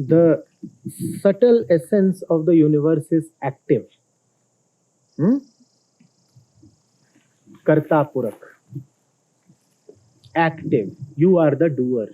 The subtle essence of the universe is active. Karta Purak. Active. You are the doer.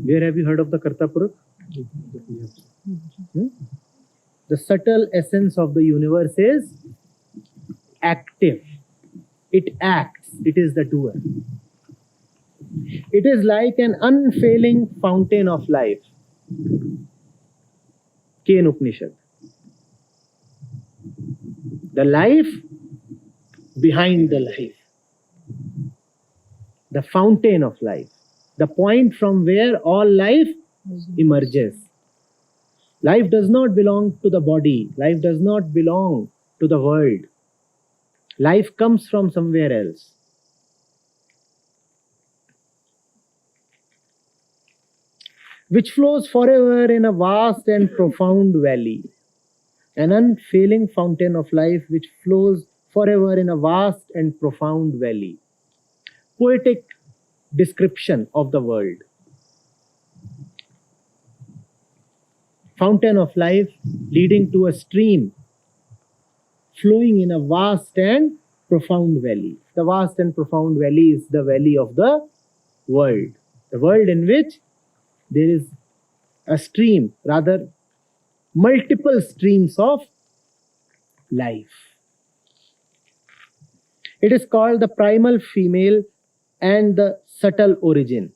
Where have you heard of the Karta Purak? The subtle essence of the universe is active. It acts. It is the doer. It is like an unfailing fountain of life. Ken Upanishad. The life behind the life. The fountain of life. The point from where all life emerges. Life does not belong to the body. Life does not belong to the world. Life comes from somewhere else. Which flows forever in a vast and profound valley. An unfailing fountain of life which flows forever in a vast and profound valley. Poetic description of the world. Fountain of life leading to a stream flowing in a vast and profound valley. The vast and profound valley is the valley of the world. The world in which there is a stream, rather multiple streams of life. It is called the primal female and the subtle origin.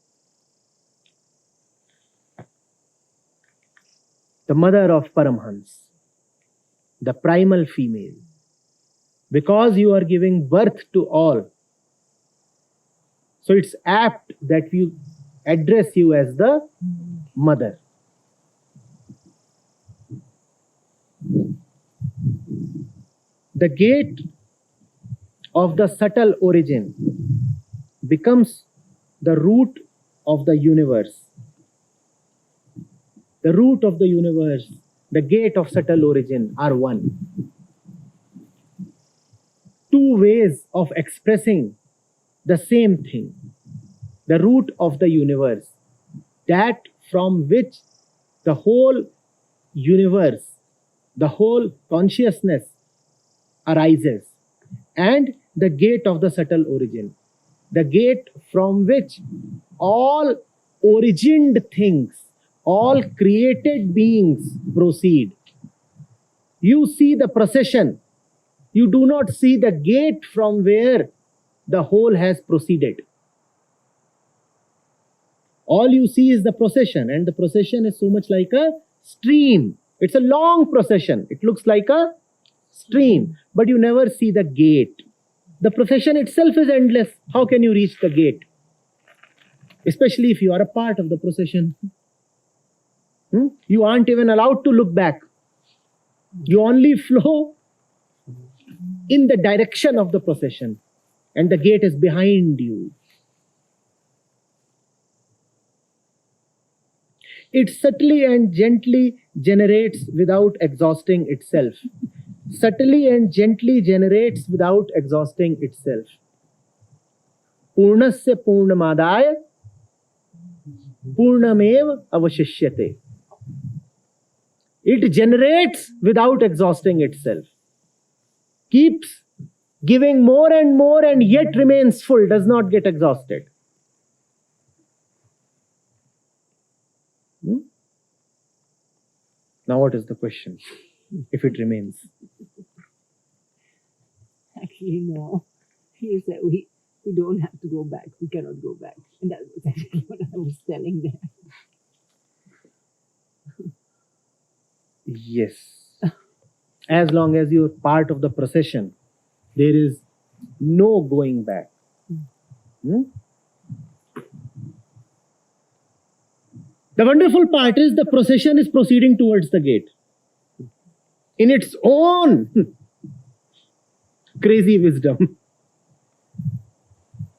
The mother of Paramhans. The primal female. Because you are giving birth to all. So it's apt that we address you as the mother. The gate of the subtle origin becomes the root of the universe. The root of the universe, the gate of subtle origin are one. Two ways of expressing the same thing. The root of the universe, that from which the whole universe, the whole consciousness arises, and the gate of the subtle origin, the gate from which all origined things, all created beings proceed. You see the procession, you do not see the gate from where the whole has proceeded. All you see is the procession, and the procession is so much like a stream. It's a long procession. It looks like a stream, but you never see the gate. The procession itself is endless. How can you reach the gate? Especially if you are a part of the procession. You aren't even allowed to look back. You only flow in the direction of the procession, and the gate is behind you. It subtly and gently generates without exhausting itself. Subtly and gently generates without exhausting itself. Purnasya purnamadaya purnamev avashishyate. It generates without exhausting itself. Keeps giving more and yet remains full, does not get exhausted. Now what is the question? If it remains. Actually, no. He said we don't have to go back. We cannot go back. And that was actually what I was telling them. Yes. As long as you're part of the procession, there is no going back. The wonderful part is the procession is proceeding towards the gate. In its own crazy wisdom.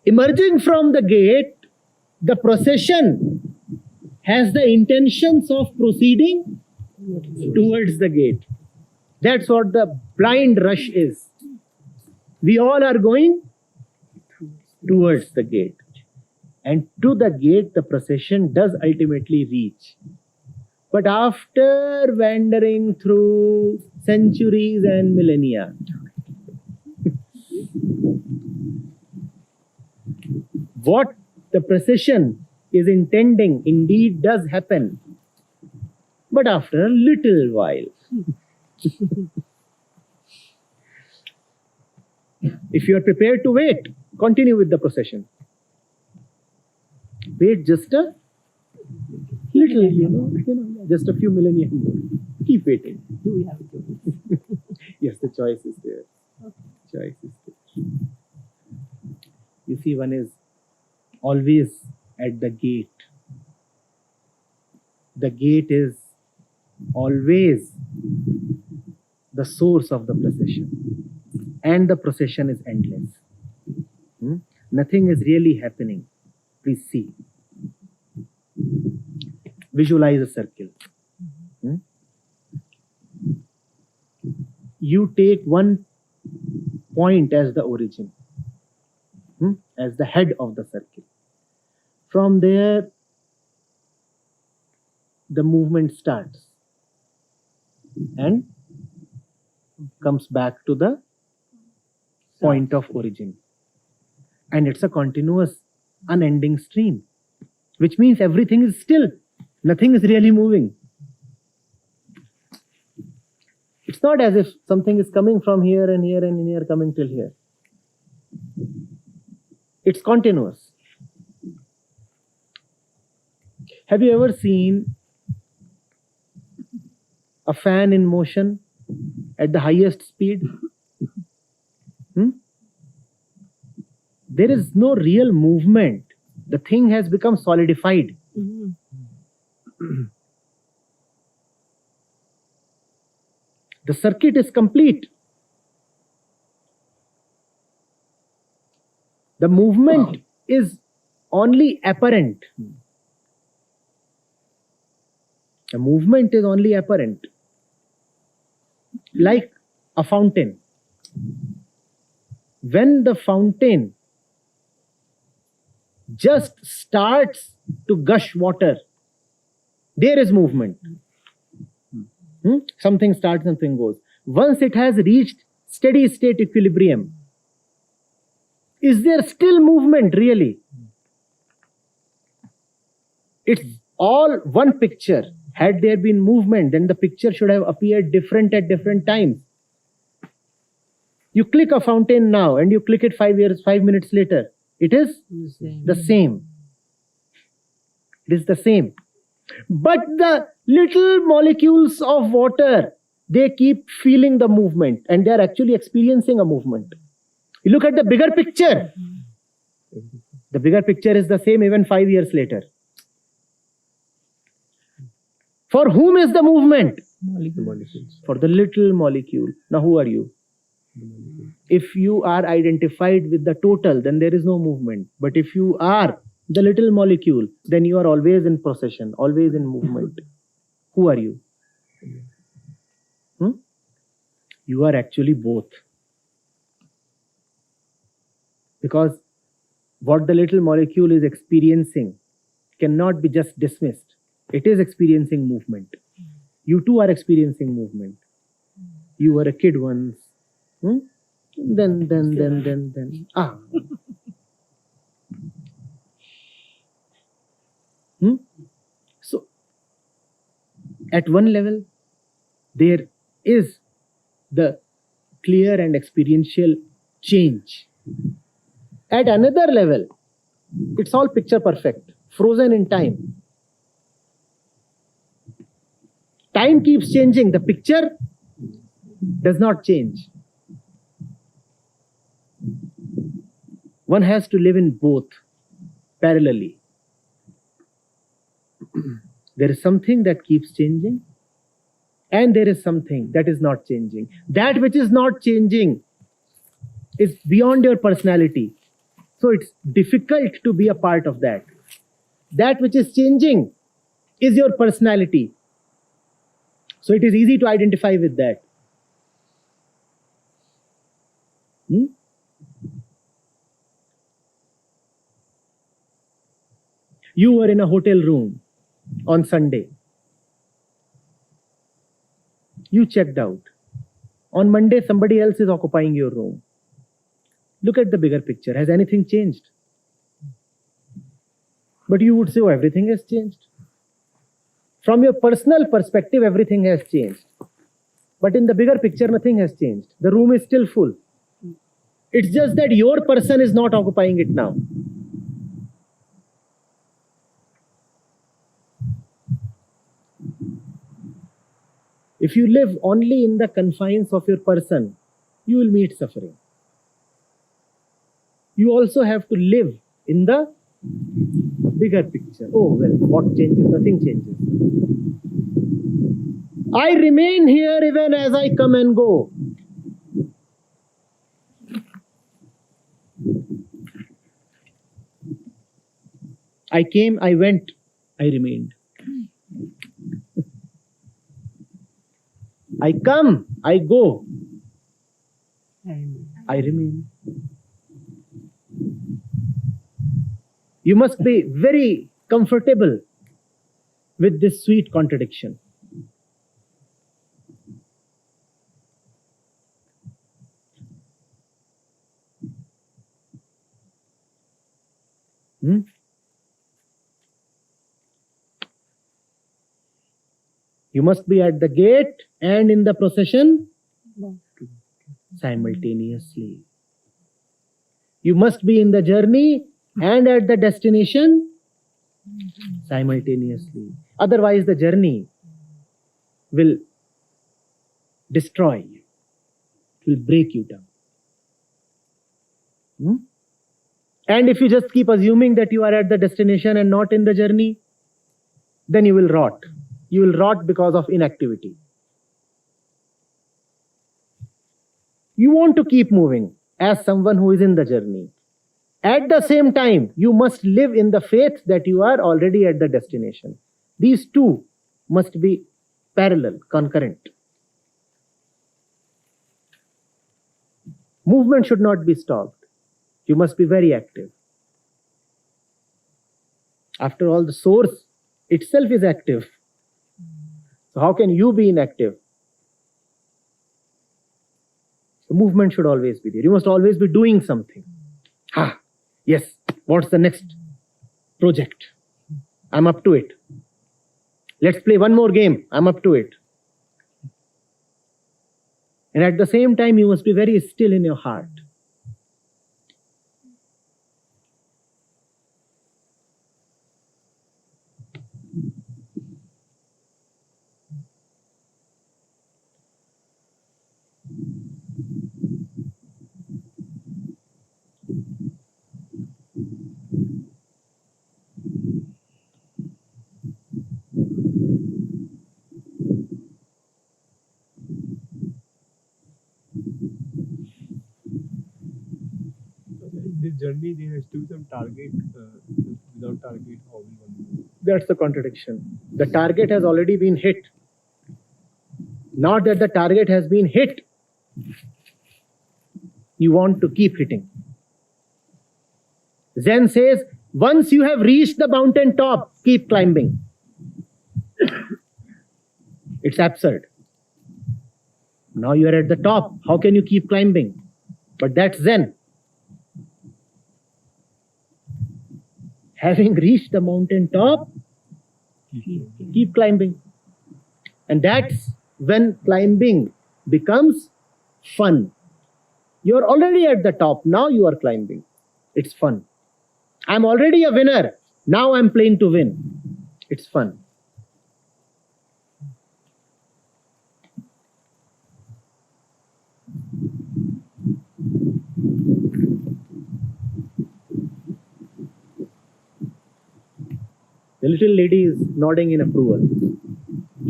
Emerging from the gate, the procession has the intentions of proceeding towards the gate. That's what the blind rush is. We all are going towards the gate. And to the gate the procession does ultimately reach. But after wandering through centuries and millennia, what the procession is intending indeed does happen. But after a little while. If you are prepared to wait, continue with the procession. Wait just a little, just a few millennia more. Keep waiting. Do we have a choice? Yes, the choice is there. Choice is there. You see, one is always at the gate. The gate is always the source of the procession. And the procession is endless. Nothing is really happening. Please see. Visualize a circle. You take one point as the origin, as the head of the circle. From there, the movement starts and comes back to the point of origin. And it's a continuous, unending stream, which means everything is still. Nothing is really moving. It's not as if something is coming from here and here and here coming till here. It's continuous. Have you ever seen a fan in motion at the highest speed? There is no real movement. The thing has become solidified. The circuit is complete. The movement is only apparent. The movement is only apparent. Like a fountain. When the fountain just starts to gush water, there is movement. Something starts, something goes. Once it has reached steady state equilibrium, is there still movement really? It's all one picture. Had there been movement, then the picture should have appeared different at different times. You click a fountain now and you click it 5 minutes later. It is the same. It is the same. But the little molecules of water, they keep feeling the movement and they are actually experiencing a movement. You look at the bigger picture. The bigger picture is the same even 5 years later. For whom is the movement? Molecules. For the little molecule. Now who are you? If you are identified with the total, then there is no movement. But if you are the little molecule, then you are always in procession, always in movement. Who are you? You are actually both. Because what the little molecule is experiencing cannot be just dismissed. It is experiencing movement. You too are experiencing movement. You were a kid once. Then. So, at one level, there is the clear and experiential change. At another level, it's all picture perfect, frozen in time. Time keeps changing, the picture does not change. One has to live in both parallelly. There is something that keeps changing, and there is something that is not changing. That which is not changing is beyond your personality. So it's difficult to be a part of that. That which is changing is your personality. So it is easy to identify with that. You were in a hotel room on Sunday. You checked out. On Monday, somebody else is occupying your room. Look at the bigger picture. Has anything changed? But you would say, oh, everything has changed. From your personal perspective, everything has changed. But in the bigger picture, nothing has changed. The room is still full. It's just that your person is not occupying it now. If you live only in the confines of your person, you will meet suffering. You also have to live in the bigger picture. Oh, well, what changes? Nothing changes. I remain here even as I come and go. I came, I went, I remained. I come, I go, I remain. You must be very comfortable with this sweet contradiction. You must be at the gate and in the procession simultaneously. You must be in the journey and at the destination simultaneously. Otherwise, the journey will destroy you, it will break you down. And if you just keep assuming that you are at the destination and not in the journey, then you will rot. You will rot because of inactivity. You want to keep moving as someone who is in the journey. At the same time, you must live in the faith that you are already at the destination. These two must be parallel, concurrent. Movement should not be stopped. You must be very active. After all, the source itself is active. So how can you be inactive? The movement should always be there. You must always be doing something. Yes, what's the next project? I'm up to it. Let's play one more game. I'm up to it. And at the same time, you must be very still in your heart. This journey, there has to be some target. Without target, how will one move? That's the contradiction. The target has already been hit. Not that the target has been hit. You want to keep hitting. Zen says, once you have reached the mountain top, keep climbing. It's absurd. Now you are at the top. How can you keep climbing? But that's Zen. Having reached the mountain top, keep climbing. And that's when climbing becomes fun. You're already at the top. Now you are climbing. It's fun. I'm already a winner. Now I'm playing to win. It's fun. The little lady is nodding in approval.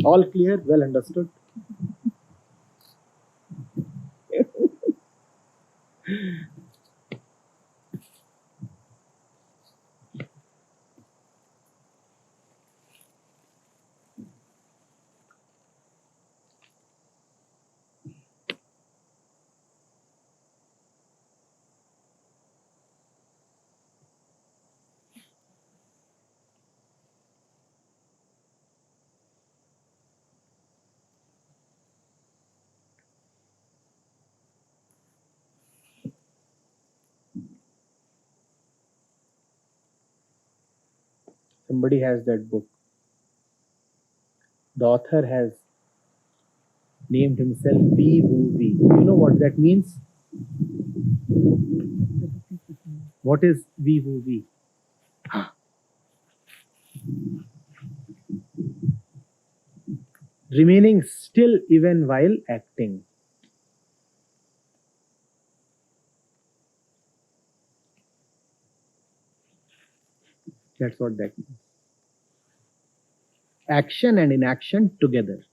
All clear? Well understood? Somebody has that book. The author has named himself V Woo V. You know what that means? What is V Woo V? Remaining still even while acting. That's what that means. Action and inaction together.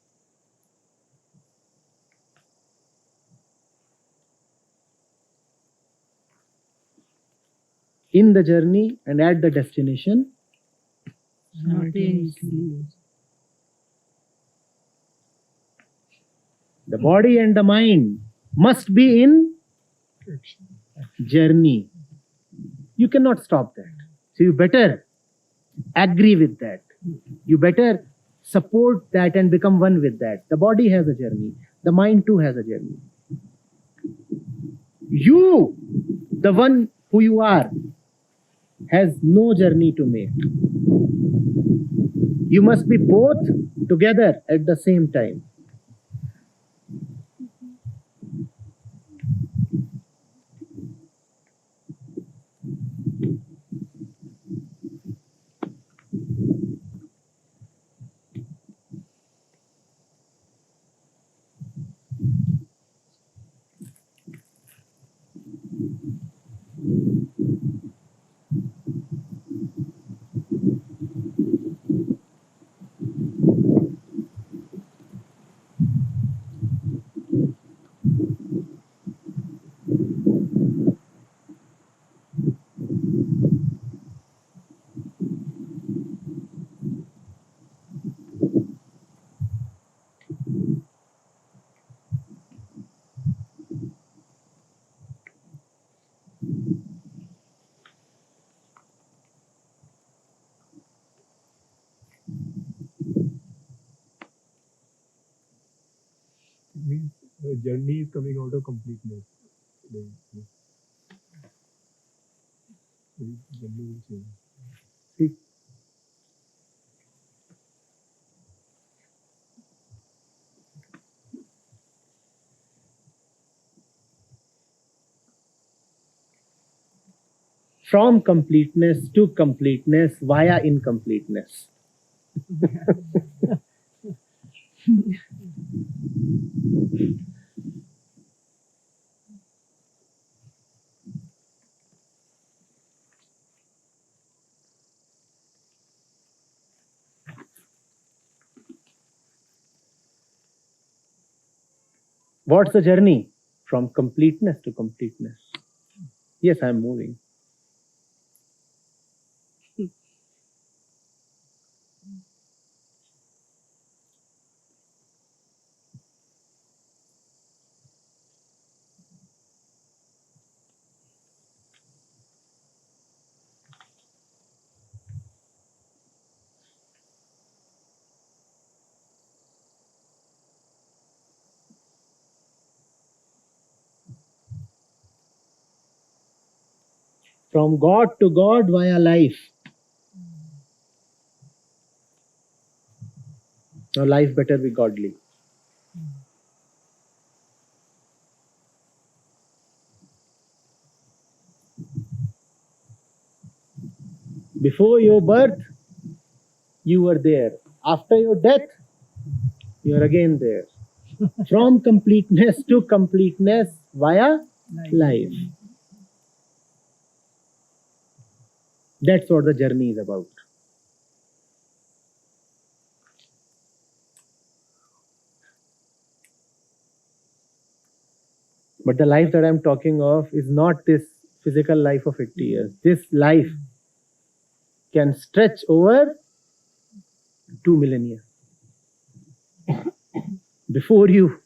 In the journey and at the destination. Simultaneously. The body and the mind must be in journey. You cannot stop that. So you better agree with that. You better support that and become one with that. The body has a journey. The mind too has a journey. You, the one who you are, has no journey to make. You must be both together at the same time. Means the journey is coming out of completeness. The journey will change. See, from completeness to completeness via incompleteness. What's the journey? From completeness to completeness. Yes, I'm moving. From God to God via life. Now life better be godly. Before your birth, you were there. After your death, you are again there. From completeness to completeness via life. That's what the journey is about. But the life that I'm talking of is not this physical life of 80 years. This life can stretch over 2 millennia. Before you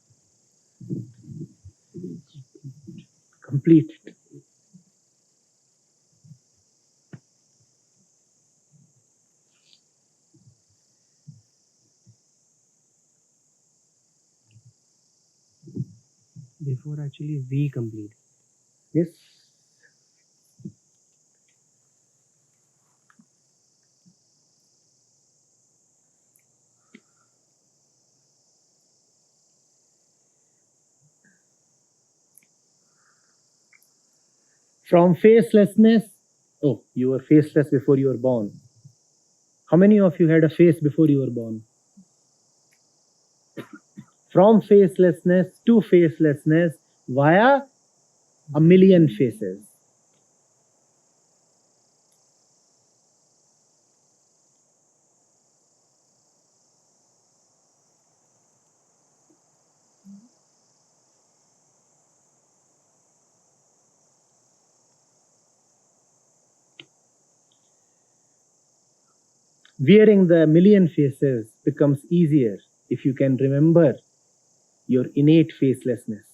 complete it. Before actually we complete. Yes. From facelessness, oh, you were faceless before you were born. How many of you had a face before you were born? From facelessness to facelessness via a million faces. Wearing the million faces becomes easier if you can remember your innate facelessness.